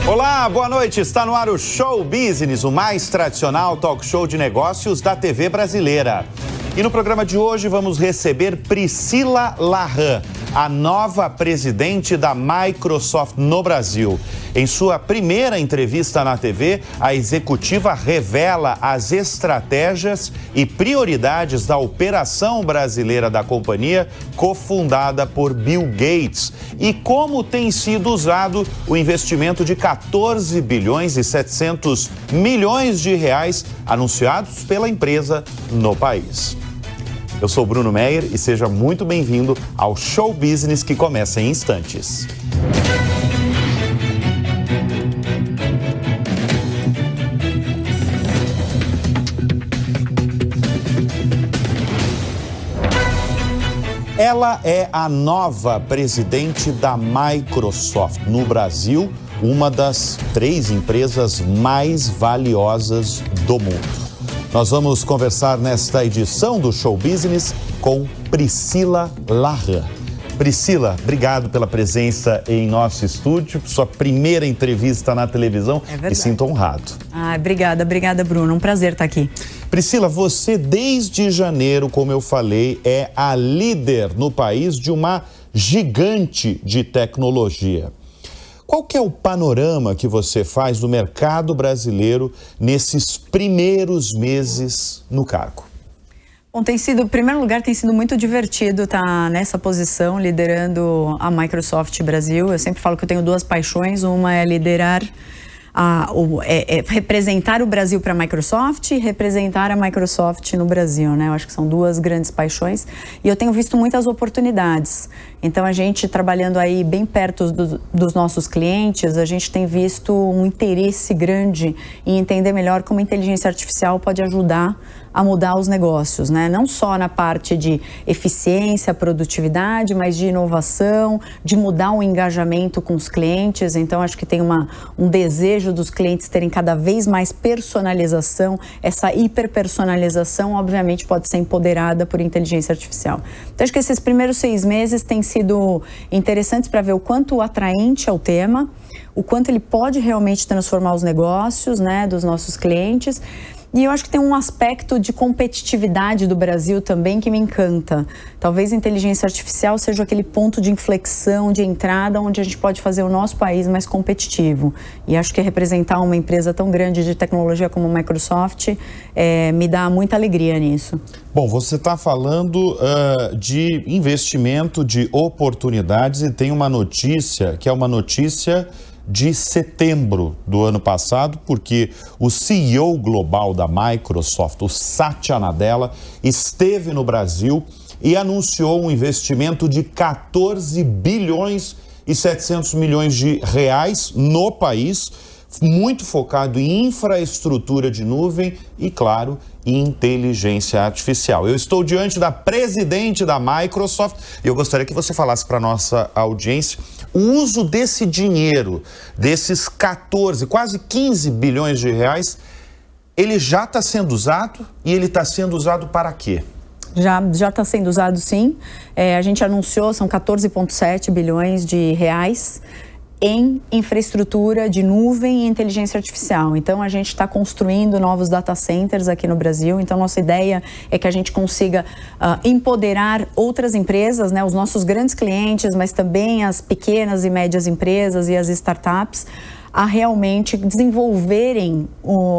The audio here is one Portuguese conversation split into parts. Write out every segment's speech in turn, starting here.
Olá, boa noite. Está no ar o Show Business, o mais tradicional talk show de negócios da TV brasileira. E no programa de hoje vamos receber Priscila Laham, a nova presidente da Microsoft no Brasil. Em sua primeira entrevista na TV, a executiva revela as estratégias e prioridades da operação brasileira da companhia, cofundada por Bill Gates, e como tem sido usado o investimento de 14 bilhões e 700 milhões de reais anunciados pela empresa no país. Eu sou Bruno Meyer e seja muito bem-vindo ao Show Business que começa em instantes. Ela é a nova presidente da Microsoft no Brasil, uma das 3 empresas mais valiosas do mundo. Nós vamos conversar nesta edição do Show Business com Priscila Laham. Priscila, obrigado pela presença em nosso estúdio, sua primeira entrevista na televisão. É verdade. Me sinto honrado. Obrigada, Bruno. Um prazer estar aqui. Priscila, você desde janeiro, como eu falei, é a líder no país de uma gigante de tecnologia. Qual que é o panorama que você faz do mercado brasileiro nesses primeiros meses no cargo? Bom, em primeiro lugar, tem sido muito divertido estar nessa posição, liderando a Microsoft Brasil. Eu sempre falo que eu tenho 2 paixões. Uma é liderar, representar o Brasil para a Microsoft e representar a Microsoft no Brasil, né? Eu acho que são 2 grandes paixões e eu tenho visto muitas oportunidades. Então, a gente trabalhando aí bem perto dos nossos clientes, a gente tem visto um interesse grande em entender melhor como a inteligência artificial pode ajudar a mudar os negócios, né? Não só na parte de eficiência, produtividade, mas de inovação, de mudar o engajamento com os clientes. Então, acho que tem um desejo dos clientes terem cada vez mais personalização. Essa hiperpersonalização, obviamente, pode ser empoderada por inteligência artificial. Então, acho que esses primeiros 6 meses têm sido interessantes para ver o quanto atraente é o tema, o quanto ele pode realmente transformar os negócios, né, dos nossos clientes. E eu acho que tem um aspecto de competitividade do Brasil também que me encanta. Talvez a inteligência artificial seja aquele ponto de inflexão, de entrada, onde a gente pode fazer o nosso país mais competitivo. E acho que representar uma empresa tão grande de tecnologia como a Microsoft me dá muita alegria nisso. Bom, você está falando de investimento, de oportunidades, e tem uma notícia que é uma notícia de setembro do ano passado, porque o CEO global da Microsoft, o Satya Nadella, esteve no Brasil e anunciou um investimento de 14 bilhões e 700 milhões de reais no país, muito focado em infraestrutura de nuvem e, claro, inteligência artificial. Eu estou diante da presidente da Microsoft e eu gostaria que você falasse para a nossa audiência o uso desse dinheiro, desses 14, quase 15 bilhões de reais, ele já está sendo usado e ele está sendo usado para quê? Já está sendo usado, sim. A gente anunciou, são 14,7 bilhões de reais em infraestrutura de nuvem e inteligência artificial. Então, a gente está construindo novos data centers aqui no Brasil. Então, nossa ideia é que a gente consiga empoderar outras empresas, né, os nossos grandes clientes, mas também as pequenas e médias empresas e as startups, a realmente desenvolverem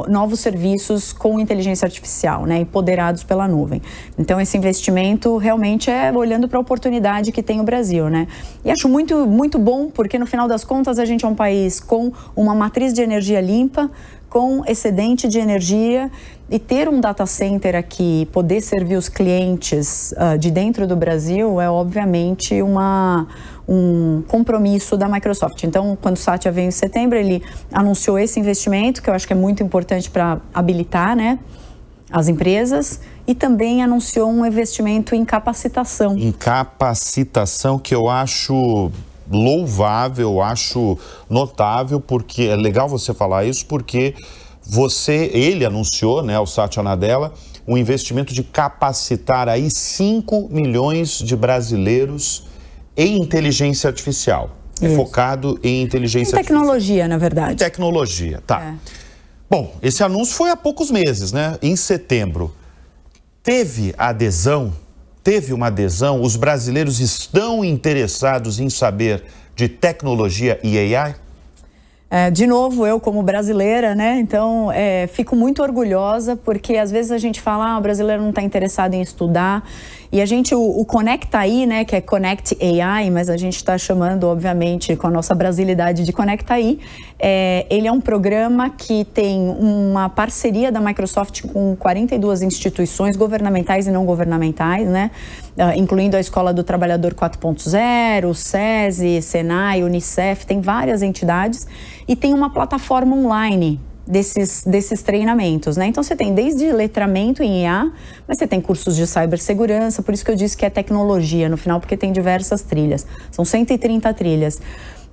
novos serviços com inteligência artificial, né, empoderados pela nuvem. Então, esse investimento realmente é olhando para a oportunidade que tem o Brasil, né? E acho muito, muito bom, porque no final das contas a gente é um país com uma matriz de energia limpa, com excedente de energia, e ter um data center aqui, poder servir os clientes de dentro do Brasil é obviamente um compromisso da Microsoft. Então, quando o Satya veio em setembro, ele anunciou esse investimento, que eu acho que é muito importante para habilitar, né, as empresas, e também anunciou um investimento em capacitação. Em capacitação, que eu acho louvável, eu acho notável, porque é legal você falar isso, porque ele anunciou, né, o Satya Nadella, um investimento de capacitar aí 5 milhões de brasileiros em inteligência artificial. É focado em inteligência artificial. Tecnologia, na verdade. Tecnologia, tá. Bom, esse anúncio foi há poucos meses, né? Em setembro. Teve adesão? Teve uma adesão? Os brasileiros estão interessados em saber de tecnologia e AI? De novo, eu como brasileira, né? Então, fico muito orgulhosa porque às vezes a gente fala, o brasileiro não está interessado em estudar. E a gente, o Conecta AI, né? Que é Connect AI, mas a gente está chamando, obviamente, com a nossa brasilidade de Conecta AI. Ele é um programa que tem uma parceria da Microsoft com 42 instituições governamentais e não governamentais, né? Incluindo a Escola do Trabalhador 4.0, o SESI, Senai, Unicef, tem várias entidades. E tem uma plataforma online desses treinamentos, né? Então você tem desde letramento em IA, mas você tem cursos de cibersegurança, por isso que eu disse que é tecnologia no final, porque tem diversas trilhas. São 130 trilhas.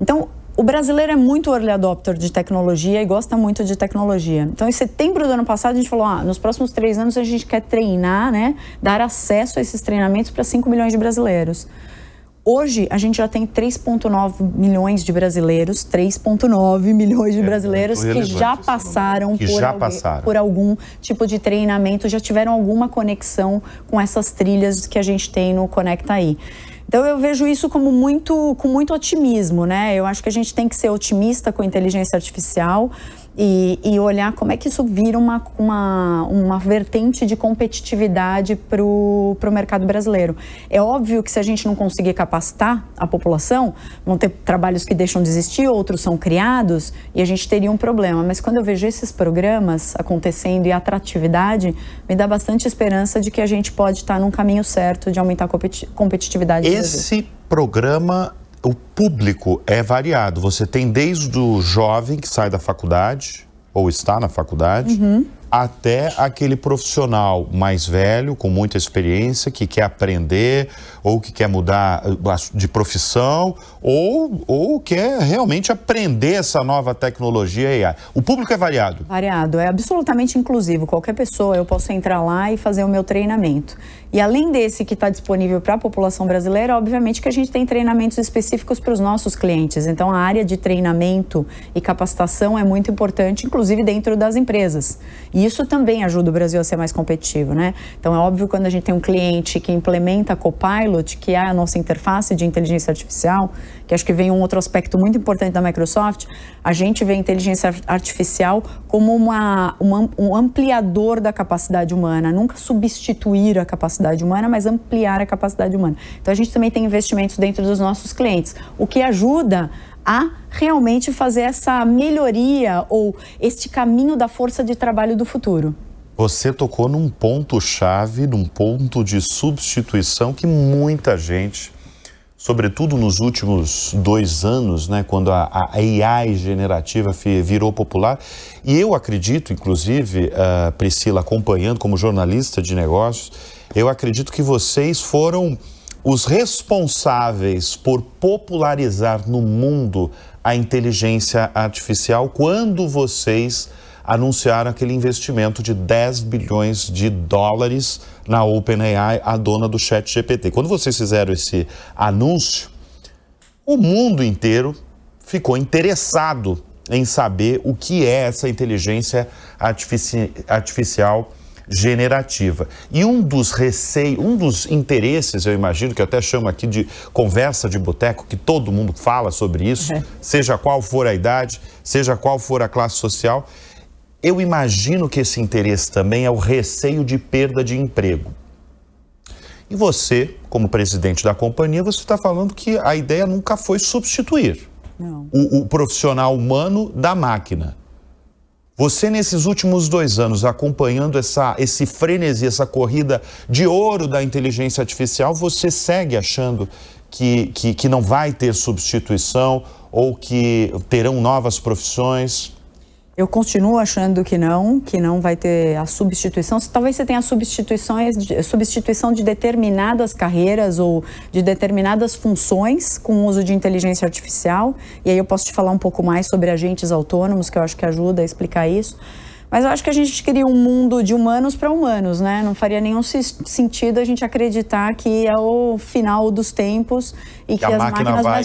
Então, o brasileiro é muito early adopter de tecnologia e gosta muito de tecnologia. Então, em setembro do ano passado, a gente falou, nos próximos 3 anos a gente quer treinar, né? Dar acesso a esses treinamentos para 5 milhões de brasileiros. Hoje, a gente já tem 3,9 milhões de brasileiros, 3,9 milhões de brasileiros que já passaram por algum tipo de treinamento, já tiveram alguma conexão com essas trilhas que a gente tem no Conecta AI. Então, eu vejo isso como com muito otimismo, né? Eu acho que a gente tem que ser otimista com a inteligência artificial e olhar como é que isso vira uma vertente de competitividade para o mercado brasileiro. É óbvio que se a gente não conseguir capacitar a população, vão ter trabalhos que deixam de existir, outros são criados e a gente teria um problema. Mas quando eu vejo esses programas acontecendo e a atratividade, me dá bastante esperança de que a gente pode estar num caminho certo de aumentar a competitividade. Esse programa, o público é variado. Você tem desde o jovem que sai da faculdade, ou está na faculdade, até aquele profissional mais velho, com muita experiência, que quer aprender, ou que quer mudar de profissão, ou quer realmente aprender essa nova tecnologia AI. O público é variado? Variado, é absolutamente inclusivo. Qualquer pessoa, eu posso entrar lá e fazer o meu treinamento. E além desse que está disponível para a população brasileira, obviamente que a gente tem treinamentos específicos para os nossos clientes. Então, a área de treinamento e capacitação é muito importante, inclusive dentro das empresas. E isso também ajuda o Brasil a ser mais competitivo, né? Então, é óbvio quando a gente tem um cliente que implementa Copilot, que é a nossa interface de inteligência artificial, que acho que vem um outro aspecto muito importante da Microsoft, a gente vê a inteligência artificial como um ampliador da capacidade humana, nunca substituir a capacidade humana, mas ampliar a capacidade humana. Então, a gente também tem investimentos dentro dos nossos clientes, o que ajuda a realmente fazer essa melhoria ou este caminho da força de trabalho do futuro. Você tocou num ponto-chave, num ponto de substituição que muita gente, sobretudo nos últimos 2 anos, né, quando a AI generativa virou popular, e eu acredito, inclusive, Priscila, acompanhando como jornalista de negócios, eu acredito que vocês foram os responsáveis por popularizar no mundo a inteligência artificial quando vocês anunciaram aquele investimento de 10 bilhões de dólares na OpenAI, a dona do ChatGPT. Quando vocês fizeram esse anúncio, o mundo inteiro ficou interessado em saber o que é essa inteligência artificial generativa. E um dos interesses, eu imagino, que eu até chamo aqui de conversa de boteco, que todo mundo fala sobre isso, seja qual for a idade, seja qual for a classe social, eu imagino que esse interesse também é o receio de perda de emprego. E você, como presidente da companhia, você está falando que a ideia nunca foi substituir o profissional humano da máquina. Você, nesses últimos 2 anos, acompanhando esse frenesi, essa corrida de ouro da inteligência artificial, você segue achando que não vai ter substituição ou que terão novas profissões? Eu continuo achando que não vai ter a substituição. Talvez você tenha a substituição de determinadas carreiras ou de determinadas funções com o uso de inteligência artificial. E aí eu posso te falar um pouco mais sobre agentes autônomos, que eu acho que ajuda a explicar isso. Mas eu acho que a gente cria um mundo de humanos para humanos, né? Não faria nenhum sentido a gente acreditar que é o final dos tempos e que a as máquina vai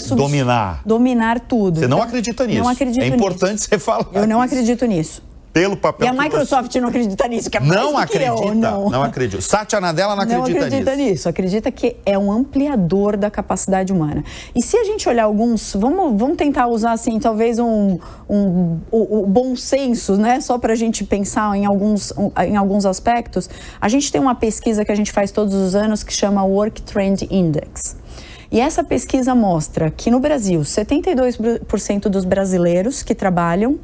dominar tudo. Você não acredita nisso? Não acredito nisso. É importante você falar. Eu não acredito nisso. Pelo papel e a Microsoft não acredita nisso, que é mais não acredita, que eu, não acredita. Satya Nadella não acredita nisso. Acredita que é um ampliador da capacidade humana. E se a gente olhar alguns, vamos tentar usar assim, talvez o bom senso, né? Só para a gente pensar em alguns aspectos. A gente tem uma pesquisa que a gente faz todos os anos que chama Work Trend Index. E essa pesquisa mostra que no Brasil, 72% dos brasileiros que trabalham,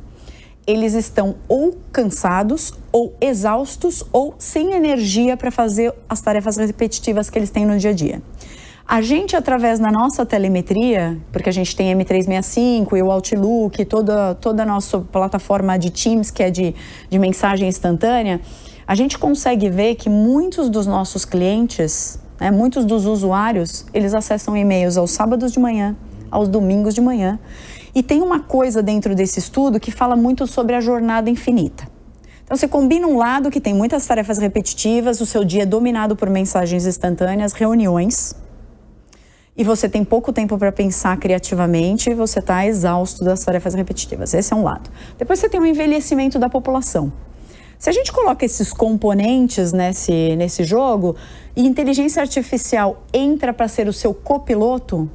eles estão ou cansados, ou exaustos, ou sem energia para fazer as tarefas repetitivas que eles têm no dia a dia. A gente, através da nossa telemetria, porque a gente tem M365 e o Outlook, toda a nossa plataforma de Teams, que é de mensagem instantânea, a gente consegue ver que muitos dos nossos clientes, né, muitos dos usuários, eles acessam e-mails aos sábados de manhã, aos domingos de manhã. E tem uma coisa dentro desse estudo que fala muito sobre a jornada infinita. Então, você combina um lado que tem muitas tarefas repetitivas, o seu dia é dominado por mensagens instantâneas, reuniões, e você tem pouco tempo para pensar criativamente e você está exausto das tarefas repetitivas. Esse é um lado. Depois você tem o envelhecimento da população. Se a gente coloca esses componentes nesse jogo e inteligência artificial entra para ser o seu copiloto,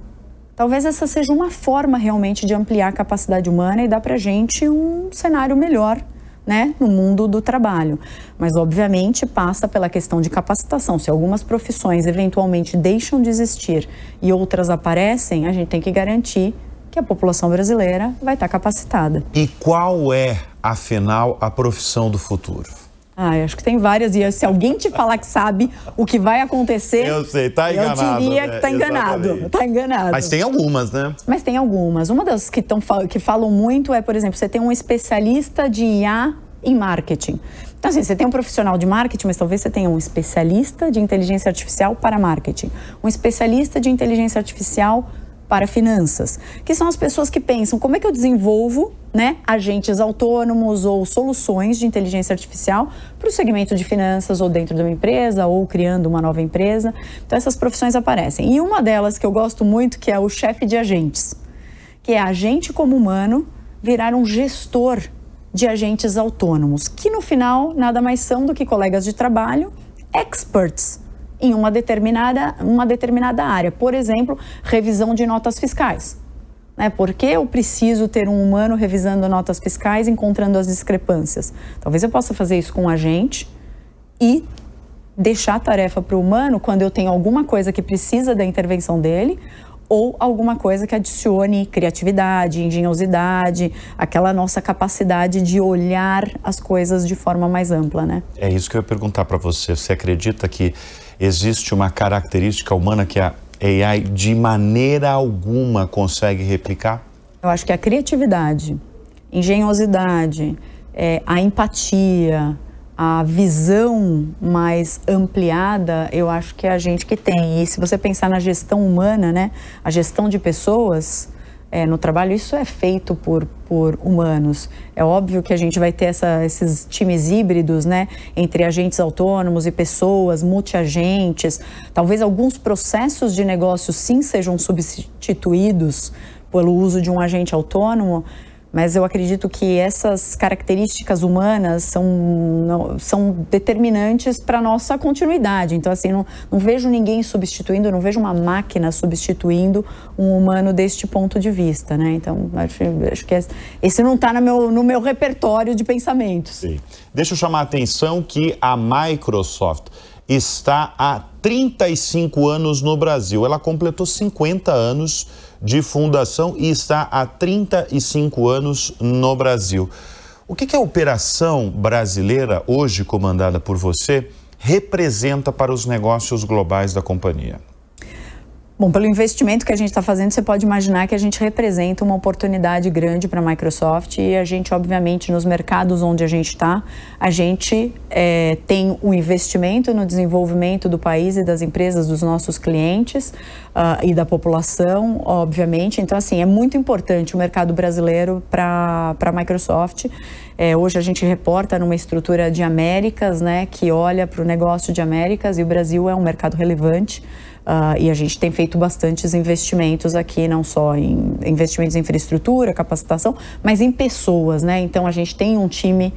talvez essa seja uma forma realmente de ampliar a capacidade humana e dar para a gente um cenário melhor, né, no mundo do trabalho. Mas, obviamente, passa pela questão de capacitação. Se algumas profissões eventualmente deixam de existir e outras aparecem, a gente tem que garantir que a população brasileira vai estar capacitada. E qual é, afinal, a profissão do futuro? Acho que tem várias, e se alguém te falar que sabe o que vai acontecer... Eu sei, tá enganado. Eu diria que tá enganado, tá enganado. Mas tem algumas, né? Mas tem algumas. Uma das que falam muito é, por exemplo, você tem um especialista de IA em marketing. Então, assim, você tem um profissional de marketing, mas talvez você tenha um especialista de inteligência artificial para marketing, um especialista de inteligência artificial para finanças, que são as pessoas que pensam como é que eu desenvolvo, né, agentes autônomos ou soluções de inteligência artificial para o segmento de finanças ou dentro de uma empresa ou criando uma nova empresa. Então essas profissões aparecem. E uma delas que eu gosto muito, que é o chefe de agentes, que é agente como humano virar um gestor de agentes autônomos, que no final nada mais são do que colegas de trabalho, experts em uma determinada área. Por exemplo, revisão de notas fiscais. Por que eu preciso ter um humano revisando notas fiscais, encontrando as discrepâncias? Talvez eu possa fazer isso com um agente e deixar a tarefa para o humano quando eu tenho alguma coisa que precisa da intervenção dele ou alguma coisa que adicione criatividade, engenhosidade, aquela nossa capacidade de olhar as coisas de forma mais ampla, né? É isso que eu ia perguntar para você. Você acredita que existe uma característica humana que a AI de maneira alguma consegue replicar? Eu acho que a criatividade, engenhosidade, a empatia, a visão mais ampliada, eu acho que é a gente que tem. E se você pensar na gestão humana, né, a gestão de pessoas no trabalho, isso é feito por humanos. É óbvio que a gente vai ter esses times híbridos, né, entre agentes autônomos e pessoas, multiagentes. Talvez alguns processos de negócio sim sejam substituídos pelo uso de um agente autônomo, mas eu acredito que essas características humanas são determinantes para a nossa continuidade. Então, assim, não vejo ninguém substituindo, não vejo uma máquina substituindo um humano deste ponto de vista, né? Então, acho que esse não está no meu repertório de pensamentos. Sim. Deixa eu chamar a atenção que a Microsoft está há 35 anos no Brasil. Ela completou 50 anos de fundação e está há 35 anos no Brasil. O que a operação brasileira, hoje comandada por você, representa para os negócios globais da companhia? Bom, pelo investimento que a gente está fazendo, você pode imaginar que a gente representa uma oportunidade grande para a Microsoft e a gente, obviamente, nos mercados onde a gente está, a gente tem um investimento no desenvolvimento do país e das empresas, dos nossos clientes e da população, obviamente. Então, assim, é muito importante o mercado brasileiro para a Microsoft. Hoje a gente reporta numa estrutura de Américas, né, que olha para o negócio de Américas, e o Brasil é um mercado relevante. E a gente tem feito bastantes investimentos aqui, não só em investimentos em infraestrutura, capacitação, mas em pessoas, né? Então a gente tem um time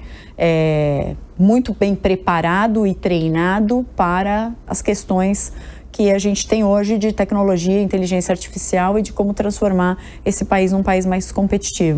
muito bem preparado e treinado para as questões que a gente tem hoje de tecnologia, inteligência artificial e de como transformar esse país num país mais competitivo.